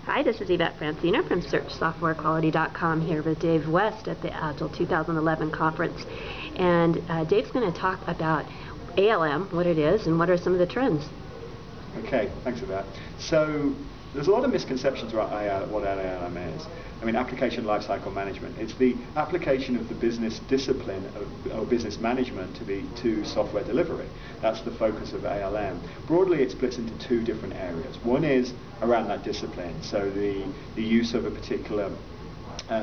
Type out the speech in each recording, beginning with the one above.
Hi, this is Yvette Francina from SearchSoftwareQuality.com here with Dave West at the Agile 2011 conference. And Dave's going to talk about ALM, what it is, and what are some of the trends. Okay, thanks for that. So there's a lot of misconceptions about what ALM is. I mean, application lifecycle management. It's the application of the business discipline of business management to software delivery. That's the focus of ALM. Broadly, it splits into two different areas. One is around that discipline, so the use of a particular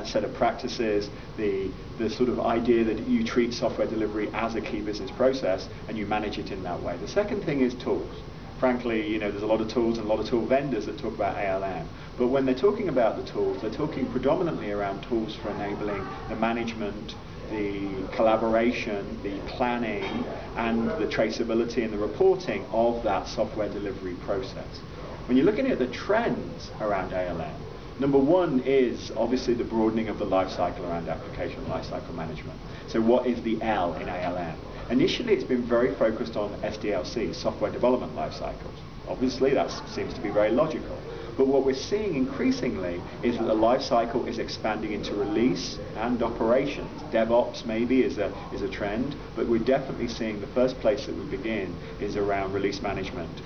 set of practices, the sort of idea that you treat software delivery as a key business process and you manage it in that way. The second thing is tools. Frankly, you know, there's a lot of tools and a lot of tool vendors that talk about ALM. But when they're talking about the tools, they're talking predominantly around tools for enabling the management, the collaboration, the planning, and the traceability and the reporting of that software delivery process. When you're looking at the trends around ALM, number one is obviously the broadening of the life cycle around application lifecycle management. So what is the L in ALM? Initially, it's been very focused on SDLC, software development life cycles. Obviously, that seems to be very logical. But what we're seeing increasingly is that the life cycle is expanding into release and operations. DevOps maybe is a trend, but we're definitely seeing the first place that we begin is around release management.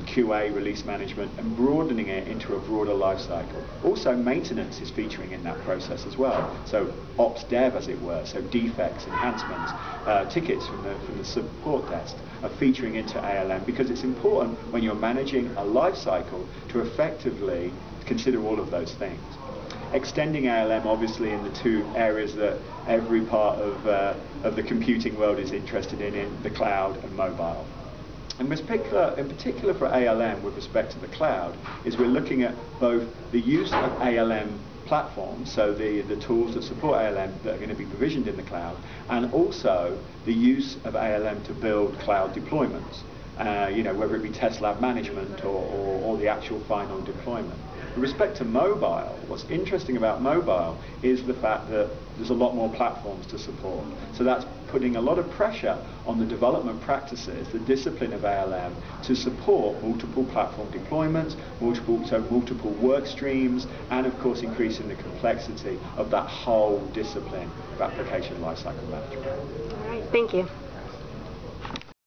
QA, release management, and broadening it into a broader life cycle. Also, maintenance is featuring in that process as well. So ops dev, as it were, so defects, enhancements, tickets from the support desk are featuring into ALM because it's important when you're managing a life cycle to effectively consider all of those things. Extending ALM obviously in the two areas that every part of the computing world is interested in the cloud and mobile. And in particular for ALM with respect to the cloud, is we're looking at both the use of ALM platforms, so the tools that support ALM that are going to be provisioned in the cloud, and also the use of ALM to build cloud deployments, you know, whether it be test lab management or the actual final deployment. With respect to mobile, what's interesting about mobile is the fact that there's a lot more platforms to support. So that's putting a lot of pressure on the development practices, the discipline of ALM, to support multiple platform deployments, multiple work streams, and of course increasing the complexity of that whole discipline of application lifecycle management. All right, thank you.